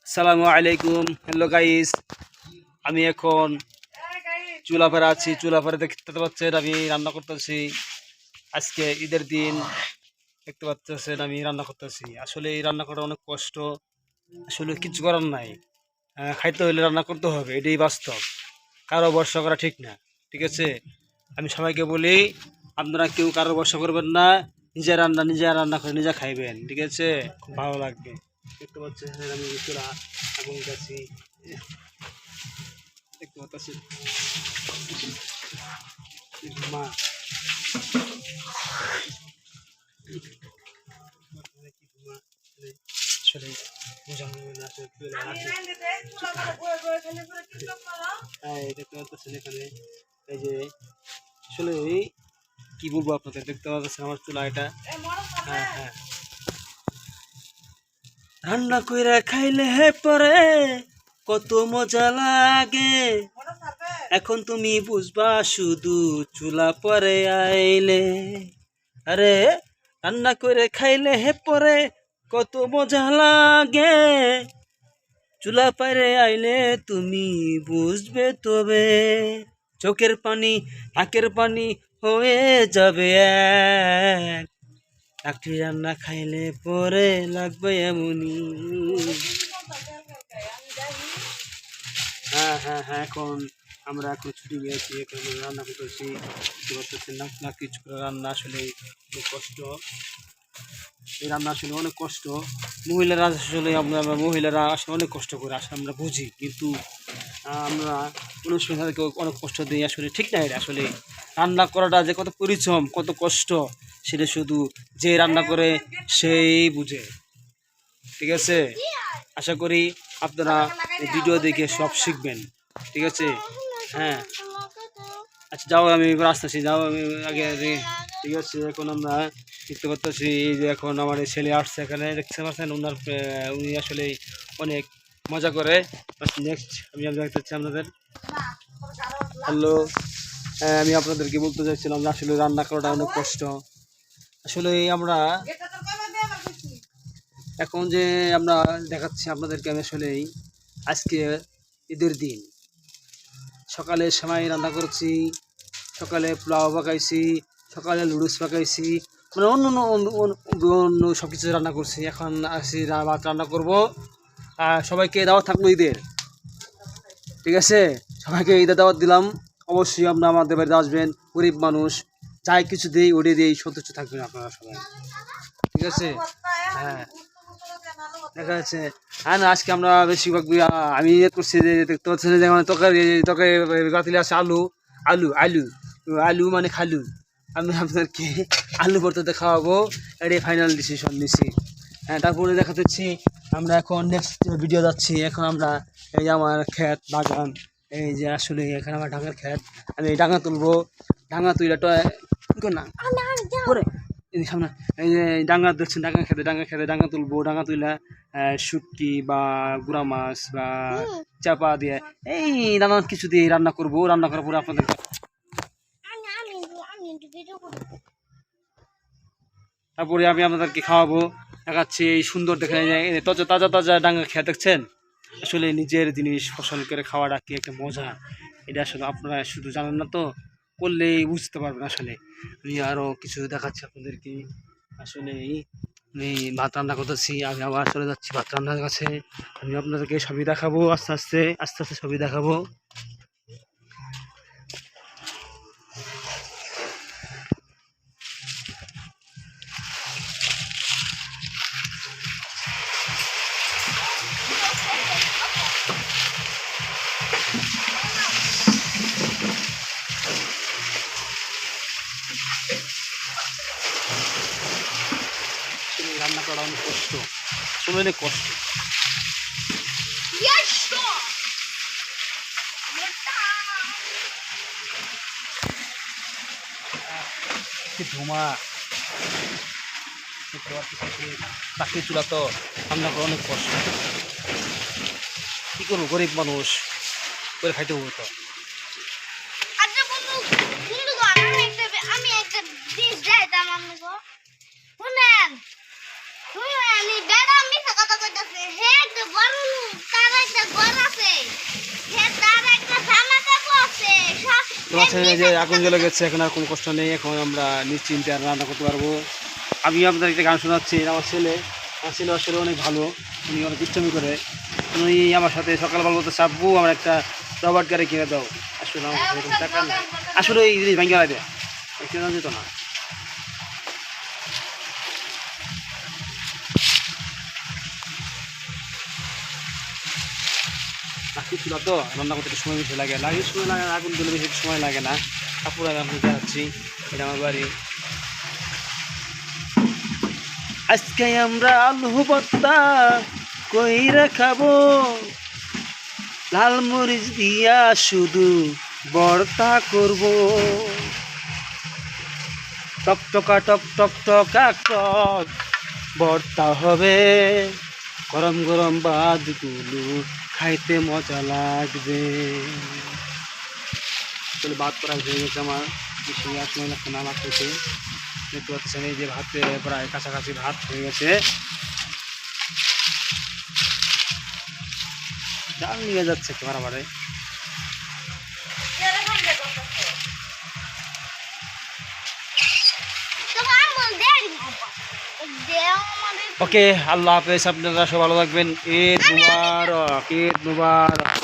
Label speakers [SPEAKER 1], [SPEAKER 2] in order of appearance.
[SPEAKER 1] আসসালামু আলাইকুম। Hello guys, আমি এখন চুলাপাড়া আছি। চুলাপাড়া দেখতে পাচ্ছেন আমি রান্না করতেছি। আজকে ঈদের দিন দেখতে পাচ্ছেন আমি রান্না করতেছি। আসলে এই রান্না করা অনেক কষ্ট, আসলে কিছু করার নাই। খাইতে হলে রান্না করতে হবে, এটাই বাস্তব। কারো ভরসা করা ঠিক না, ঠিক আছে? আমি সবাইকে বলি, আপনারা কেউ কারো ভরসা করবেন না। নিজে রান্না করে নিজে খাইবেন, ঠিক আছে? খুব ভালো লাগবে। দেখতে পাচ্ছেন আমি চুলা আগুন গেছি, দেখতে পাচ্ছেন মা কি ধুমা, আসলে বোঝানো যাবে না। আসলে চুলা আছে। দেখতে পাচ্ছেন এখানে এই যে আসলে কি বলবো আপনাদের, দেখতে পাচ্ছেন আমার চুলা এটা। হ্যাঁ হ্যাঁ, রান্না কইরা খাইলে হে পরে কত মজা লাগে, এখন তুমি বুঝবা শুধু চুলা পরে আইলে। আরে রান্না করে খাইলে হে পরে কত মজা লাগে, চুলা পারে আইলে তুমি বুঝবে তবে। চোখের পানি নাকের পানি হয়ে যাবে এক, একটি রান্না খাইলে পরে লাগবে এমনই। হ্যাঁ হ্যাঁ হ্যাঁ, এখন আমরা এখন ছুটি গিয়েছি, এখন আমরা রান্না করতেছি। না কিছু করে রান্না আসলে অনেক কষ্ট। এই রান্না আসলে অনেক কষ্ট। মহিলারা আসলে আমরা মহিলারা আসলে অনেক কষ্ট করে আসলে আমরা বুঝি, কিন্তু আমরা অনেক সময় তাদেরকে অনেক কষ্ট দিই। আসলে ঠিক না এটা। আসলে রান্না করাটা যে কত পরিশ্রম, কত কষ্ট, সেটা শুধু যে রান্না করে সেই বুঝে, ঠিক আছে? আশা করি আপনারা এই ভিডিও দেখে সব শিখবেন, ঠিক আছে? হ্যাঁ আচ্ছা, যাও আমি এবার আসতেছি, যাও আমি আগে ঠিক আছে? এখন আমরা দেখতে পাচ্ছি যে এখন আমার এই ছেলে আসছে এখানে, দেখতে পাচ্ছেন ওনার উনি আসলে অনেক মজা করে। নেক্সট আমি দেখতেছি আপনাদের। হ্যালো, আমি আপনাদেরকে বলতে চাইছিলাম যে আসলে রান্না করাটা অনেক কষ্ট। আসলে আমরা এখন যে আমরা দেখাচ্ছি আপনাদেরকে, আমি আসলে আজকে ঈদের দিন সকালে সেমাই রান্না করেছি, সকালে পোলাও পাকাইছি, সকালে লুডুস পাকাইছি, মানে অন্য অন্য অন্য সব কিছু রান্না করছি। এখন আসি ভাত রান্না করবো। আর সবাইকে দাওয়াত থাকলো ঈদের, ঠিক আছে? সবাইকে ঈদের দাওয়াত দিলাম। অবশ্যই আপনারা আমাদের বাড়িতে আসবেন। গরিব মানুষ, যাই কিছু দিই ওটা দিয়েই সন্তুষ্ট থাকবেন আপনারা সবাই, ঠিক আছে? হ্যাঁ, দেখা যাচ্ছে। হ্যাঁ না, আজকে আমরা বেশিরভাগ আমি ইয়ে করছি যে দেখতে পাচ্ছেন যে মানে তরকারি তরকারি বাতিলে আছে আলু, আলু আলু আলু মানে খালু। আমি আপনাদেরকে আলু ভর্তাতে খাওয়াবো, এটাই ফাইনাল ডিসিশন নিছি। হ্যাঁ, তারপরে দেখা যাচ্ছি আমরা এখন নেক্সট ভিডিও যাচ্ছি। এখন আমরা এই যে আমার ক্ষেত বাগান, এই যে আসলে এখানে আমার ডাঙার ক্ষেত, আমি এই ডাঙা তুলবো। ডাঙা তুইলা না করে এই সামনে এই যে ডাঙ্গা দেখছেন, ডাঙ্গা তুলবো। ডাঙ্গা তুইলা শুটকি বা গুড়া মাছ বা চাপা দিয়ে এই নানান কিছু দিয়ে রান্না করবো। রান্না করার পরে আপনাদের তারপরে আমি আপনাদেরকে খাওয়াবো, দেখাচ্ছি। এই সুন্দর দেখে তাজা তাজা তাজা ডাঙ্গা খেয়ে দেখছেন। আসলে নিজের জিনিস ফসল করে খাওয়াটা কি একটা মজা, এটা আসলে আপনারা শুধু জানেন না, তো করলেই বুঝতে পারবেন। আসলে আমি আরও কিছু দেখাচ্ছি আপনাদেরকে। আসলে আমি ভাত রান্না করতেছি, আমি আবার চলে যাচ্ছি ভাত রান্নার কাছে। আমি আপনাদেরকে সবই দেখাবো, আস্তে আস্তে আস্তে আস্তে সবই দেখাবো। রান্না করা অনেক কষ্ট, আসলে অনেক কষ্ট। ধোঁয়া চাকরি চুলা তো রান্না করা অনেক কষ্ট। কি করবো, গরিব মানুষ করে খাইতে হবো তো।
[SPEAKER 2] আমি একটা জিনিস যাইতাম আপনাকে শুনেন, শুনেন বেড়া মিশা কথা কইতাছে হে একটা বড় একটা ঘর আছে তার একটা জামা কাপড় আছে সব
[SPEAKER 1] তো আচ্ছা, এই যে আগুন জ্বলে গেছে, এখন আর কোনো কষ্ট নেই, এখন আমরা নিশ্চিন্তে আর রান্না করতে পারবো। আমি আপনাদের একটা গান শোনাচ্ছি। আমার ছেলে আসলে অনেক ভালো, উনি অনেক ইচ্ছামি করে। উনি আমার সাথে সকালবেলা বলতে চাপবো আমার একটা রবার্ট গাড়ি কিনে দাও। আসলে আমার কাছে এরকম টাকা নেই, আসলে এই জিনিস ভাঙ্গা দেয় কেনা যেত না। আজকে ছিল তো রান্না করতে একটু সময় বেশি লাগে, সময় লাগে, আগুন দিলে বেশি একটু সময় লাগে না। কাপড় আমি যাচ্ছি, এটা আমার বাড়ি। আজকে আমরা আলু ভর্তা কইরা খাবো, লাল মরিচ দিয়া শুধু ভর্তা করব। টকটকা টক ভর্তা হবে, গরম গরম ভাতগুলো খাইতে মজা লাগবে। আসলে ভাত করা হয়ে গেছে আমার, বেশি আর সময় লাগছে না ভাত খেতে। দেখতে পাচ্ছেন এই যে ভাতে প্রায় কাছাকাছি ভাত হয়ে গেছে। ডাল নিয়ে যাচ্ছে একটু বাড়াবাড়ে। ওকে, আল্লাহ হাফেজ, আপনারা সব ভালো থাকবেন। ঈদ মুবারক, ঈদ মুবারক।